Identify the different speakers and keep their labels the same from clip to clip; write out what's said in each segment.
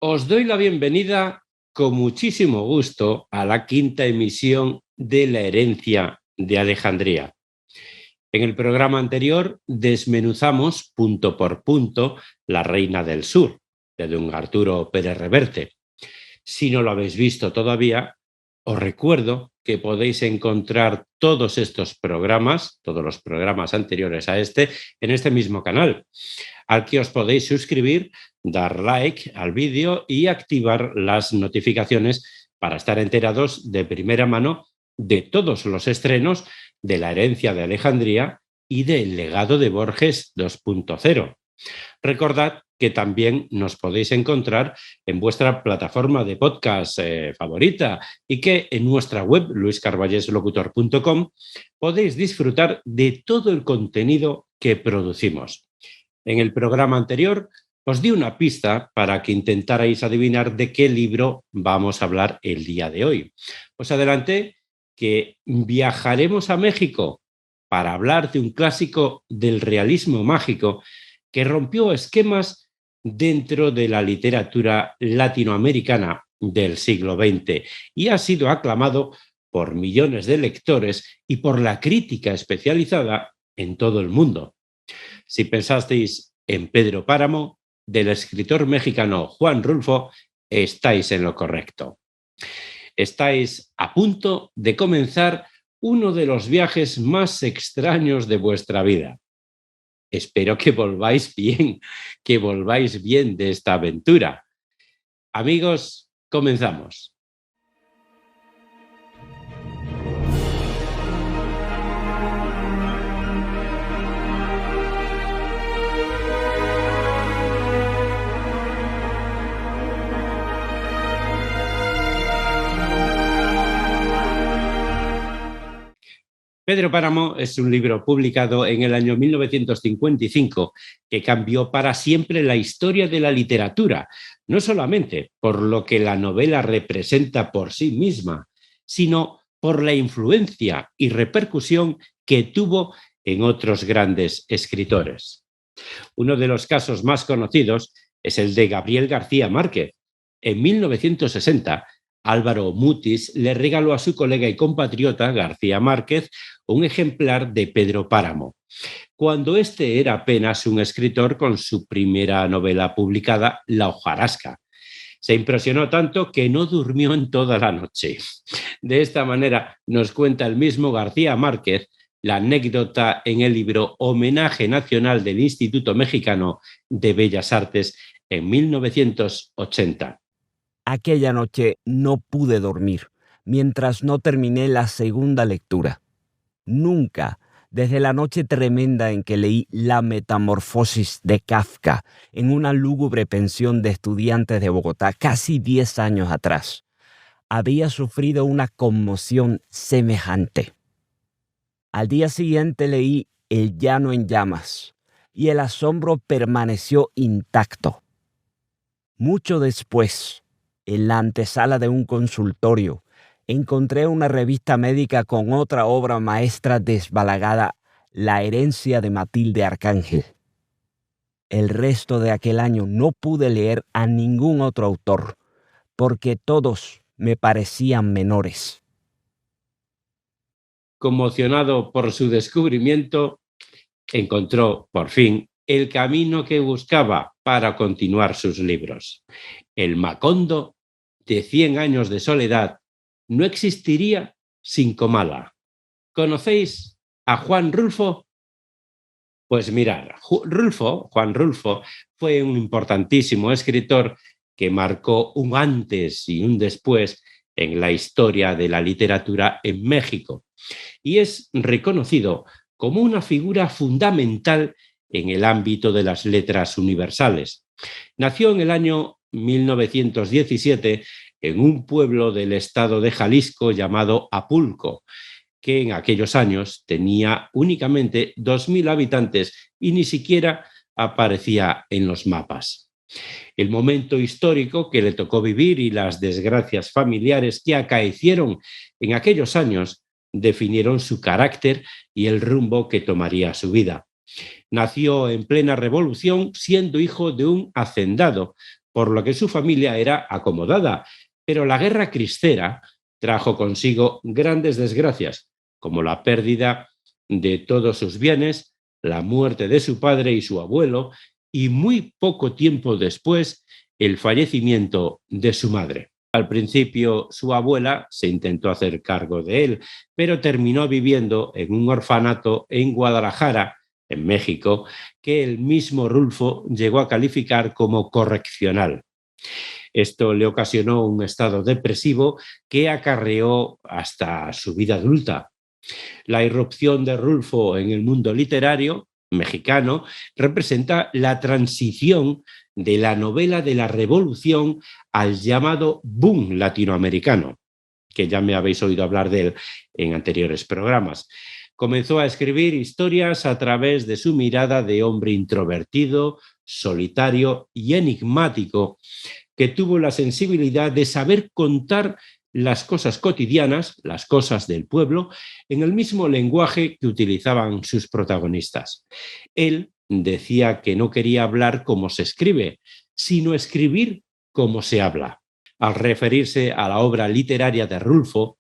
Speaker 1: Os doy la bienvenida con muchísimo gusto a la quinta emisión de La herencia de Alejandría. En el programa anterior desmenuzamos punto por punto La reina del sur, de don Arturo Pérez Reverte. Si no lo habéis visto todavía, os recuerdo que podéis encontrar todos estos programas, todos los programas anteriores a este, en este mismo canal, al que os podéis suscribir, dar like al vídeo y activar las notificaciones para estar enterados de primera mano de todos los estrenos de La herencia de Alejandría y del legado de Borges 2.0. Recordad que también nos podéis encontrar en vuestra plataforma de podcast favorita y que en nuestra web luiscarballeslocutor.com podéis disfrutar de todo el contenido que producimos. En el programa anterior os di una pista para que intentarais adivinar de qué libro vamos a hablar el día de hoy. Os adelanté que viajaremos a México para hablar de un clásico del realismo mágico que rompió esquemas dentro de la literatura latinoamericana del siglo XX y ha sido aclamado por millones de lectores y por la crítica especializada en todo el mundo. Si pensasteis en Pedro Páramo, del escritor mexicano Juan Rulfo, estáis en lo correcto. Estáis a punto de comenzar uno de los viajes más extraños de vuestra vida. Espero que volváis bien de esta aventura. Amigos, comenzamos. Pedro Páramo es un libro publicado en el año 1955 que cambió para siempre la historia de la literatura, no solamente por lo que la novela representa por sí misma, sino por la influencia y repercusión que tuvo en otros grandes escritores. Uno de los casos más conocidos es el de Gabriel García Márquez. En 1960, Álvaro Mutis le regaló a su colega y compatriota García Márquez un ejemplar de Pedro Páramo, cuando este era apenas un escritor con su primera novela publicada, La hojarasca. Se impresionó tanto que no durmió en toda la noche. De esta manera nos cuenta el mismo García Márquez la anécdota en el libro Homenaje Nacional del Instituto Mexicano de Bellas Artes en 1980.
Speaker 2: Aquella noche no pude dormir mientras no terminé la segunda lectura. Nunca, desde la noche tremenda en que leí La Metamorfosis de Kafka en una lúgubre pensión de estudiantes de Bogotá casi 10 años atrás, había sufrido una conmoción semejante. Al día siguiente leí El llano en llamas y el asombro permaneció intacto. Mucho después, en la antesala de un consultorio, encontré una revista médica con otra obra maestra desbalagada, La herencia de Matilde Arcángel. El resto de aquel año no pude leer a ningún otro autor, porque todos me parecían menores.
Speaker 1: Conmocionado por su descubrimiento, encontró, por fin, el camino que buscaba para continuar sus libros. El Macondo de 100 años de soledad no existiría sin Comala. ¿Conocéis a Juan Rulfo? Pues mirad, Juan Rulfo fue un importantísimo escritor que marcó un antes y un después en la historia de la literatura en México y es reconocido como una figura fundamental en el ámbito de las letras universales. Nació en el año 1917 en un pueblo del estado de Jalisco llamado Apulco, que en aquellos años tenía únicamente 2.000 habitantes y ni siquiera aparecía en los mapas. El momento histórico que le tocó vivir y las desgracias familiares que acaecieron en aquellos años definieron su carácter y el rumbo que tomaría su vida. Nació en plena revolución siendo hijo de un hacendado, por lo que su familia era acomodada, pero la guerra cristera trajo consigo grandes desgracias, como la pérdida de todos sus bienes, la muerte de su padre y su abuelo, y muy poco tiempo después, el fallecimiento de su madre. Al principio, su abuela se intentó hacer cargo de él, pero terminó viviendo en un orfanato en Guadalajara, en México, que el mismo Rulfo llegó a calificar como correccional. Esto le ocasionó un estado depresivo que acarreó hasta su vida adulta. La irrupción de Rulfo en el mundo literario mexicano representa la transición de la novela de la Revolución al llamado boom latinoamericano, que ya me habéis oído hablar de él en anteriores programas. Comenzó a escribir historias a través de su mirada de hombre introvertido, solitario y enigmático, que tuvo la sensibilidad de saber contar las cosas cotidianas, las cosas del pueblo, en el mismo lenguaje que utilizaban sus protagonistas. Él decía que no quería hablar como se escribe, sino escribir como se habla. Al referirse a la obra literaria de Rulfo,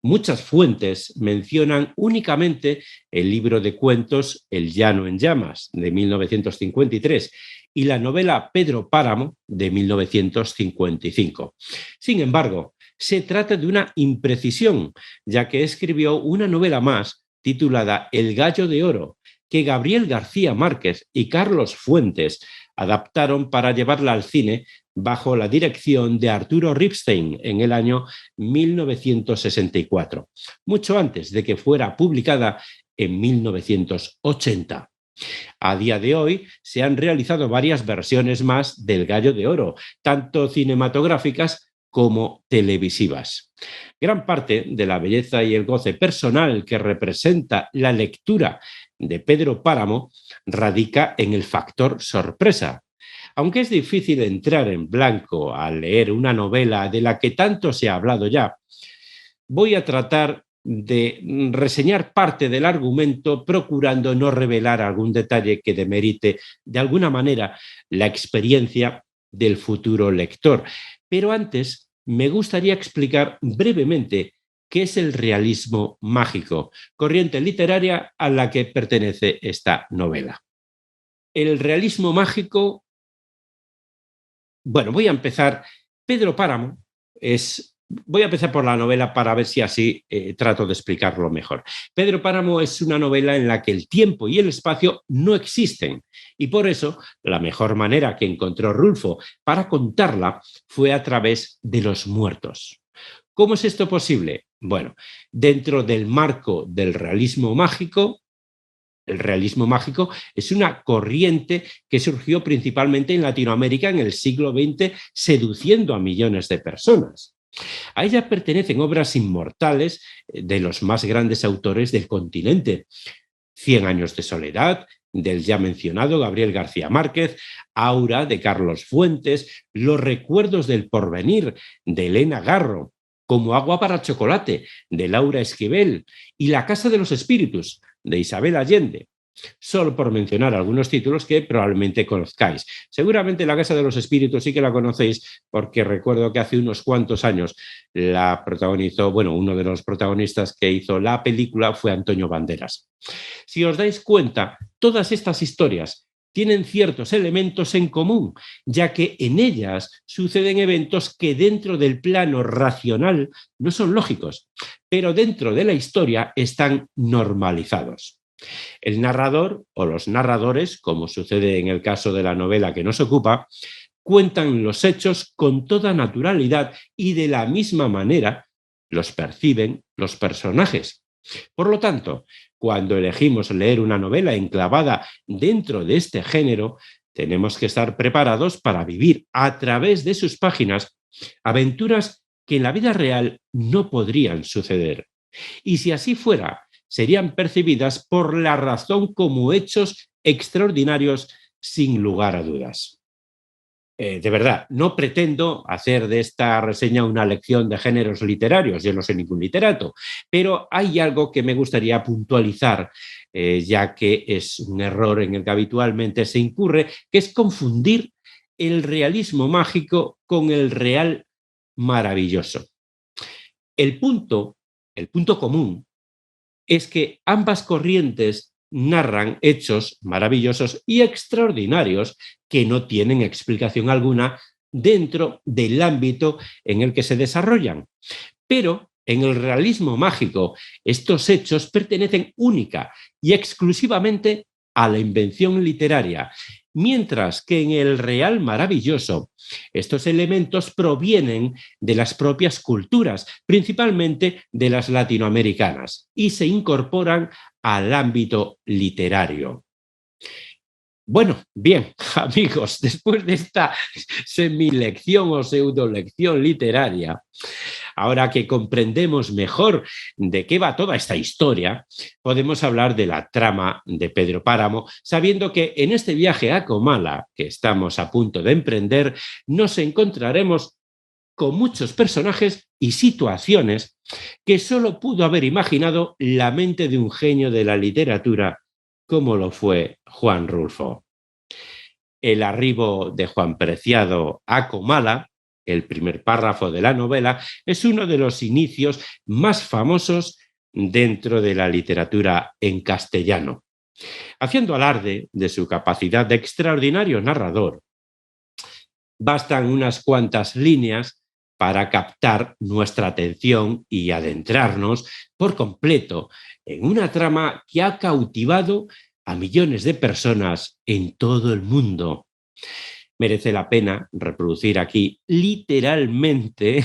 Speaker 1: muchas fuentes mencionan únicamente el libro de cuentos El llano en llamas, de 1953, y la novela Pedro Páramo, de 1955. Sin embargo, se trata de una imprecisión, ya que escribió una novela más titulada El gallo de oro, que Gabriel García Márquez y Carlos Fuentes adaptaron para llevarla al cine bajo la dirección de Arturo Ripstein en el año 1964, mucho antes de que fuera publicada en 1980. A día de hoy se han realizado varias versiones más del Gallo de Oro, tanto cinematográficas como televisivas. Gran parte de la belleza y el goce personal que representa la lectura de Pedro Páramo radica en el factor sorpresa. Aunque es difícil entrar en blanco al leer una novela de la que tanto se ha hablado ya, voy a tratar de reseñar parte del argumento procurando no revelar algún detalle que demerite de alguna manera la experiencia del futuro lector. Pero antes me gustaría explicar brevemente qué es el realismo mágico, corriente literaria a la que pertenece esta novela. El realismo mágico, bueno, voy a empezar. Pedro Páramo es... Voy a empezar por la novela para ver si así trato de explicarlo mejor. Pedro Páramo es una novela en la que el tiempo y el espacio no existen y por eso la mejor manera que encontró Rulfo para contarla fue a través de los muertos. ¿Cómo es esto posible? Bueno, dentro del marco del realismo mágico, el realismo mágico es una corriente que surgió principalmente en Latinoamérica en el siglo XX, seduciendo a millones de personas. A ella pertenecen obras inmortales de los más grandes autores del continente. 100 años de soledad, del ya mencionado Gabriel García Márquez, Aura, de Carlos Fuentes, Los recuerdos del porvenir, de Elena Garro, Como agua para chocolate, de Laura Esquivel, y La casa de los espíritus, de Isabel Allende. Solo por mencionar algunos títulos que probablemente conozcáis. Seguramente La casa de los espíritus sí que la conocéis porque recuerdo que hace unos cuantos años la protagonizó, bueno, uno de los protagonistas que hizo la película fue Antonio Banderas. Si os dais cuenta, todas estas historias tienen ciertos elementos en común, ya que en ellas suceden eventos que dentro del plano racional no son lógicos, pero dentro de la historia están normalizados. El narrador o los narradores, como sucede en el caso de la novela que nos ocupa, cuentan los hechos con toda naturalidad y de la misma manera los perciben los personajes. Por lo tanto, cuando elegimos leer una novela enclavada dentro de este género, tenemos que estar preparados para vivir a través de sus páginas aventuras que en la vida real no podrían suceder. Y si así fuera, serían percibidas por la razón como hechos extraordinarios sin lugar a dudas. De verdad, no pretendo hacer de esta reseña una lección de géneros literarios, yo no soy ningún literato, pero hay algo que me gustaría puntualizar, ya que es un error en el que habitualmente se incurre, que es confundir el realismo mágico con el real maravilloso. El punto común es que ambas corrientes narran hechos maravillosos y extraordinarios que no tienen explicación alguna dentro del ámbito en el que se desarrollan. Pero en el realismo mágico, estos hechos pertenecen única y exclusivamente a la invención literaria, mientras que en el real maravilloso, estos elementos provienen de las propias culturas, principalmente de las latinoamericanas, y se incorporan al ámbito literario. Bueno, bien, amigos, después de esta semilección o pseudolección literaria, ahora que comprendemos mejor de qué va toda esta historia, podemos hablar de la trama de Pedro Páramo, sabiendo que en este viaje a Comala, que estamos a punto de emprender, nos encontraremos con muchos personajes y situaciones que solo pudo haber imaginado la mente de un genio de la literatura como lo fue Juan Rulfo. El arribo de Juan Preciado a Comala, el primer párrafo de la novela, es uno de los inicios más famosos dentro de la literatura en castellano. Haciendo alarde de su capacidad de extraordinario narrador, bastan unas cuantas líneas para captar nuestra atención y adentrarnos por completo en una trama que ha cautivado a millones de personas en todo el mundo. Merece la pena reproducir aquí literalmente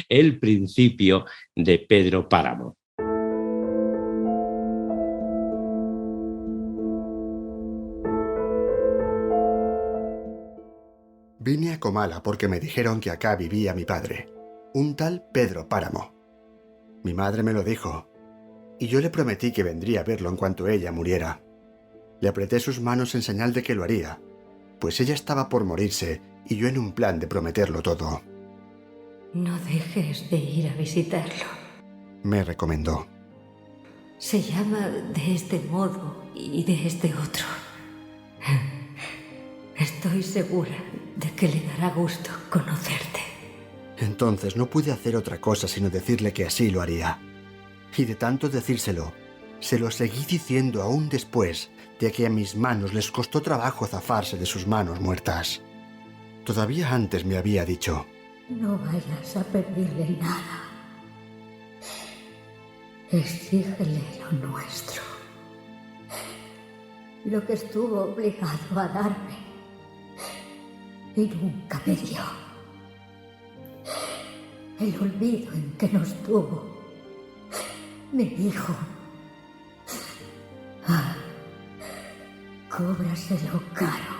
Speaker 1: el principio de Pedro Páramo.
Speaker 3: Vine a Comala porque me dijeron que acá vivía mi padre, un tal Pedro Páramo. Mi madre me lo dijo, y yo le prometí que vendría a verlo en cuanto ella muriera. Le apreté sus manos en señal de que lo haría, pues ella estaba por morirse y yo en un plan de prometerlo todo.
Speaker 4: No dejes de ir a visitarlo,
Speaker 3: me recomendó.
Speaker 4: Se llama de este modo y de este otro. Estoy segura de que le dará gusto conocerte.
Speaker 3: Entonces no pude hacer otra cosa sino decirle que así lo haría. Y de tanto decírselo, se lo seguí diciendo aún después de que a mis manos les costó trabajo zafarse de sus manos muertas. Todavía antes me había dicho:
Speaker 4: no vayas a pedirle nada. Exígele lo nuestro. Lo que estuvo obligado a darme y nunca me dio. El olvido en que nos tuvo. Me dijo: cóbraselo caro.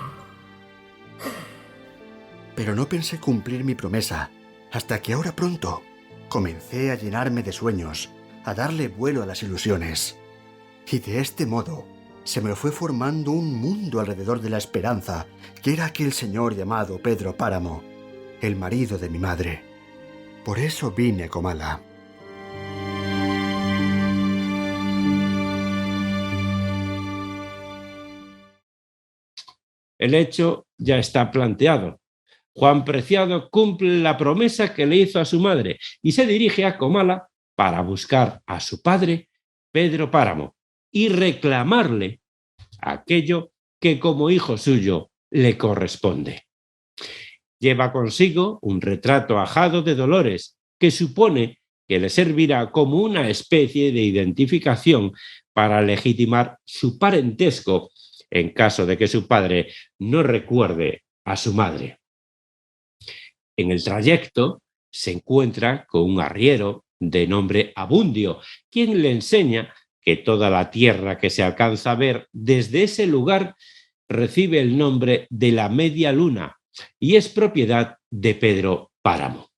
Speaker 3: Pero no pensé cumplir mi promesa, hasta que ahora pronto comencé a llenarme de sueños, a darle vuelo a las ilusiones. Y de este modo se me fue formando un mundo alrededor de la esperanza, que era aquel señor llamado Pedro Páramo, el marido de mi madre. Por eso vine a Comala.
Speaker 1: El hecho ya está planteado. Juan Preciado cumple la promesa que le hizo a su madre y se dirige a Comala para buscar a su padre, Pedro Páramo, y reclamarle aquello que como hijo suyo le corresponde. Lleva consigo un retrato ajado de Dolores que supone que le servirá como una especie de identificación para legitimar su parentesco en caso de que su padre no recuerde a su madre. En el trayecto se encuentra con un arriero de nombre Abundio, quien le enseña que toda la tierra que se alcanza a ver desde ese lugar recibe el nombre de la Media Luna y es propiedad de Pedro Páramo.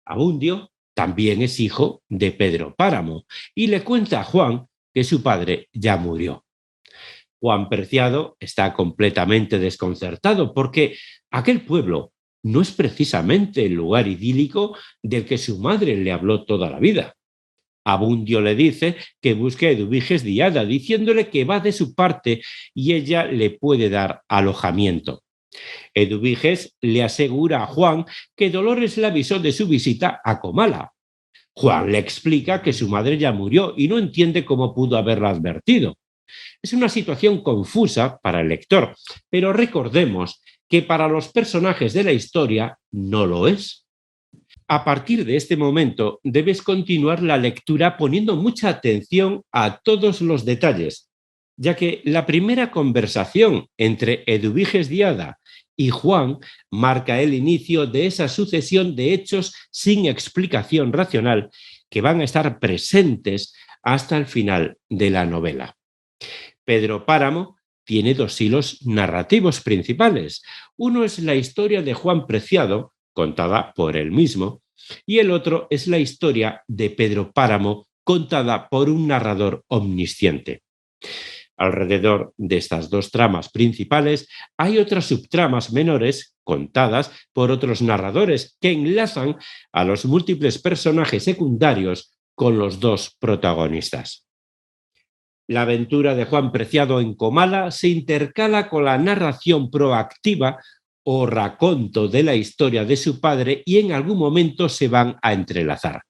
Speaker 1: Abundio también es hijo de Pedro Páramo y le cuenta a Juan que su padre ya murió. Juan Preciado está completamente desconcertado porque aquel pueblo no es precisamente el lugar idílico del que su madre le habló toda la vida. Abundio le dice que busque a Eduviges Diada, diciéndole que va de su parte y ella le puede dar alojamiento. Eduviges le asegura a Juan que Dolores le avisó de su visita a Comala. Juan le explica que su madre ya murió y no entiende cómo pudo haberla advertido. Es una situación confusa para el lector, pero recordemos que para los personajes de la historia no lo es. A partir de este momento debes continuar la lectura poniendo mucha atención a todos los detalles, ya que la primera conversación entre Eduviges Diada y Juan marca el inicio de esa sucesión de hechos sin explicación racional que van a estar presentes hasta el final de la novela. Pedro Páramo tiene dos hilos narrativos principales. Uno es la historia de Juan Preciado, contada por él mismo, y el otro es la historia de Pedro Páramo, contada por un narrador omnisciente. Alrededor de estas dos tramas principales hay otras subtramas menores contadas por otros narradores que enlazan a los múltiples personajes secundarios con los dos protagonistas. La aventura de Juan Preciado en Comala se intercala con la narración proactiva o raconto de la historia de su padre y en algún momento se van a entrelazar.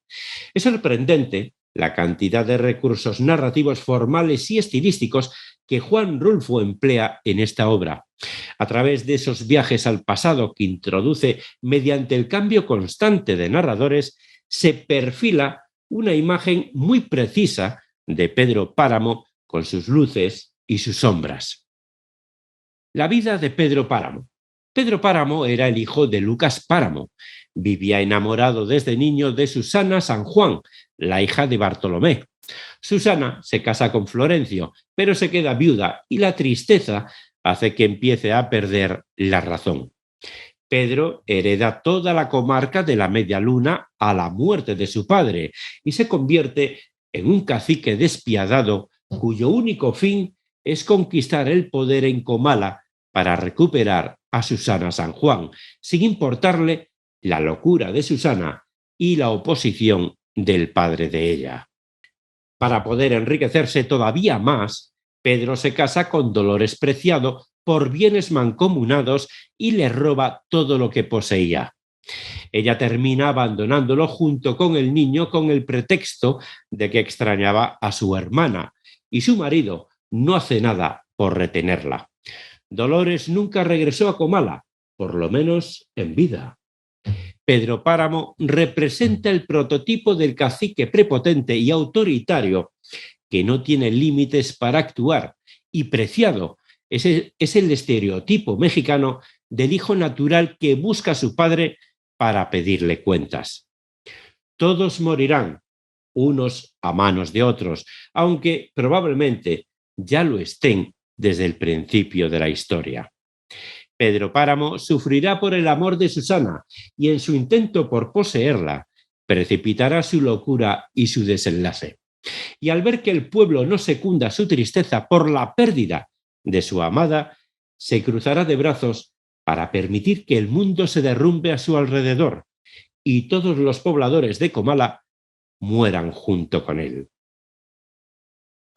Speaker 1: Es sorprendente la cantidad de recursos narrativos formales y estilísticos que Juan Rulfo emplea en esta obra. A través de esos viajes al pasado que introduce mediante el cambio constante de narradores, se perfila una imagen muy precisa de Pedro Páramo con sus luces y sus sombras. La vida de Pedro Páramo. Pedro Páramo era el hijo de Lucas Páramo. Vivía enamorado desde niño de Susana San Juan, la hija de Bartolomé. Susana se casa con Florencio, pero se queda viuda y la tristeza hace que empiece a perder la razón. Pedro hereda toda la comarca de la Media Luna a la muerte de su padre y se convierte en un cacique despiadado cuyo único fin es conquistar el poder en Comala para recuperar a Susana San Juan, sin importarle la locura de Susana y la oposición del padre de ella. Para poder enriquecerse todavía más, Pedro se casa con Dolores Preciado por bienes mancomunados y le roba todo lo que poseía. Ella termina abandonándolo junto con el niño con el pretexto de que extrañaba a su hermana y su marido no hace nada por retenerla. Dolores nunca regresó a Comala, por lo menos en vida. Pedro Páramo representa el prototipo del cacique prepotente y autoritario que no tiene límites para actuar, y Preciado es el estereotipo mexicano del hijo natural que busca a su padre para pedirle cuentas. Todos morirán, unos a manos de otros, aunque probablemente ya lo estén desde el principio de la historia. Pedro Páramo sufrirá por el amor de Susana y en su intento por poseerla precipitará su locura y su desenlace. Y al ver que el pueblo no secunda su tristeza por la pérdida de su amada, se cruzará de brazos para permitir que el mundo se derrumbe a su alrededor y todos los pobladores de Comala mueran junto con él.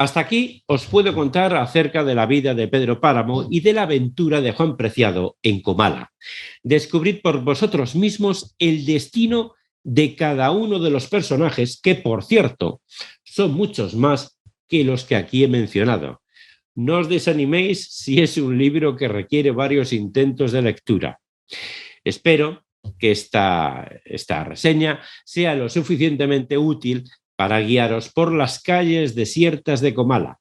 Speaker 1: Hasta aquí os puedo contar acerca de la vida de Pedro Páramo y de la aventura de Juan Preciado en Comala. Descubrid por vosotros mismos el destino de cada uno de los personajes, que, por cierto, son muchos más que los que aquí he mencionado. No os desaniméis si es un libro que requiere varios intentos de lectura. Espero que esta reseña sea lo suficientemente útil para guiaros por las calles desiertas de Comala.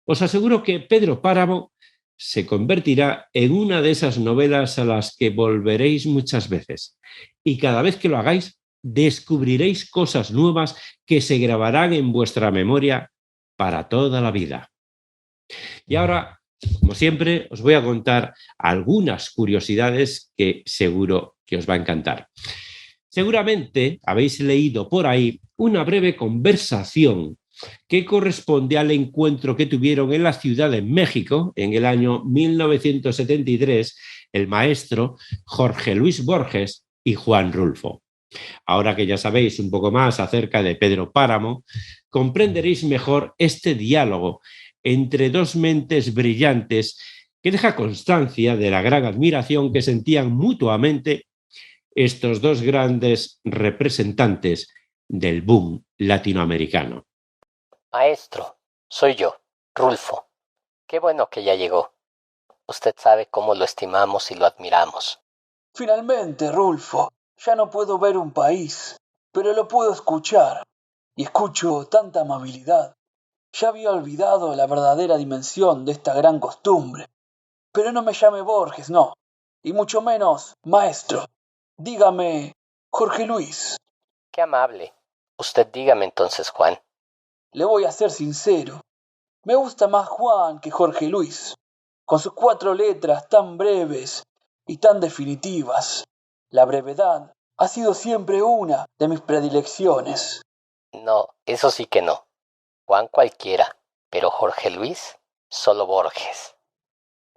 Speaker 1: Os aseguro que Pedro Páramo se convertirá en una de esas novelas a las que volveréis muchas veces. Y cada vez que lo hagáis, descubriréis cosas nuevas que se grabarán en vuestra memoria para toda la vida. Y ahora, como siempre, os voy a contar algunas curiosidades que seguro que os va a encantar. Seguramente habéis leído por ahí una breve conversación que corresponde al encuentro que tuvieron en la Ciudad de México en el año 1973 el maestro Jorge Luis Borges y Juan Rulfo. Ahora que ya sabéis un poco más acerca de Pedro Páramo, comprenderéis mejor este diálogo entre dos mentes brillantes que deja constancia de la gran admiración que sentían mutuamente estos dos grandes representantes del boom latinoamericano.
Speaker 5: Maestro, soy yo, Rulfo. Qué bueno que ya llegó. Usted sabe cómo lo estimamos y lo admiramos.
Speaker 6: Finalmente, Rulfo, ya no puedo ver un país, pero lo puedo escuchar. Y escucho tanta amabilidad. Ya había olvidado la verdadera dimensión de esta gran costumbre. Pero no me llame Borges, no. Y mucho menos maestro. Dígame, Jorge Luis.
Speaker 5: Qué amable. Usted dígame entonces, Juan.
Speaker 6: Le voy a ser sincero. Me gusta más Juan que Jorge Luis, con sus 4 letras tan breves y tan definitivas. La brevedad ha sido siempre una de mis predilecciones.
Speaker 5: No, eso sí que no. Juan cualquiera, pero Jorge Luis, solo Borges.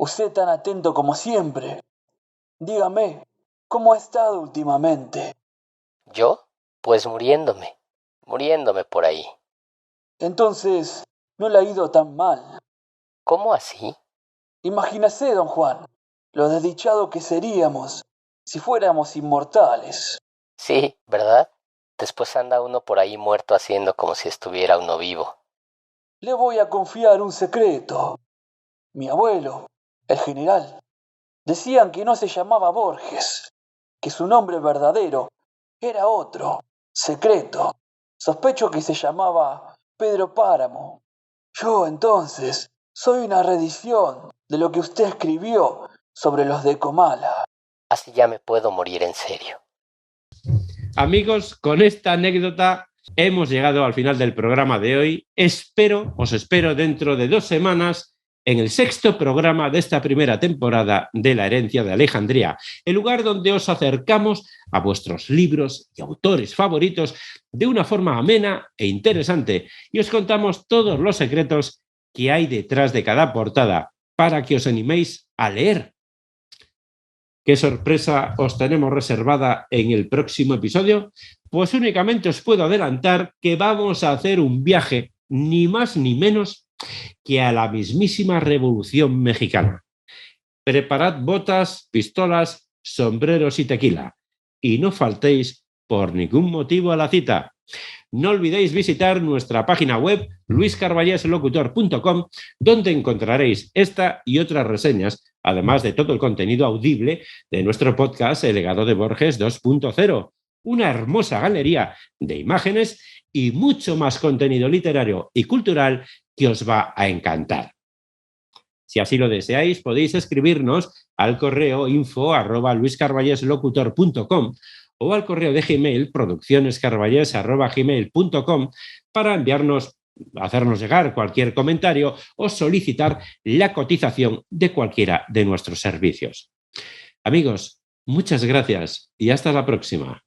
Speaker 6: Usted tan atento como siempre. Dígame, ¿cómo ha estado últimamente?
Speaker 5: ¿Yo? Pues muriéndome por ahí.
Speaker 6: Entonces, no le ha ido tan mal.
Speaker 5: ¿Cómo así?
Speaker 6: Imagínese, don Juan, lo desdichado que seríamos si fuéramos inmortales.
Speaker 5: Sí, ¿verdad? Después anda uno por ahí muerto haciendo como si estuviera uno vivo.
Speaker 6: Le voy a confiar un secreto. Mi abuelo, el general, decían que no se llamaba Borges, que su nombre verdadero era otro, secreto. Sospecho que se llamaba Pedro Páramo. Yo, entonces, soy una reedición de lo que usted escribió sobre los de Comala.
Speaker 5: Así ya me puedo morir en serio.
Speaker 1: Amigos, con esta anécdota hemos llegado al final del programa de hoy. Os espero dentro de 2 semanas en el 6º programa de esta primera temporada de La herencia de Alejandría, el lugar donde os acercamos a vuestros libros y autores favoritos de una forma amena e interesante y os contamos todos los secretos que hay detrás de cada portada para que os animéis a leer. ¿Qué sorpresa os tenemos reservada en el próximo episodio? Pues únicamente os puedo adelantar que vamos a hacer un viaje, ni más ni menos que a la mismísima Revolución Mexicana. Preparad botas, pistolas, sombreros y tequila. Y no faltéis por ningún motivo a la cita. No olvidéis visitar nuestra página web luiscarballeslocutor.com, donde encontraréis esta y otras reseñas, además de todo el contenido audible de nuestro podcast El legado de Borges 2.0, una hermosa galería de imágenes y mucho más contenido literario y cultural que os va a encantar. Si así lo deseáis, podéis escribirnos al correo info@luiscarballeslocutor.com o al correo de Gmail produccionescarballés@gmail.com para hacernos llegar cualquier comentario o solicitar la cotización de cualquiera de nuestros servicios. Amigos, muchas gracias y hasta la próxima.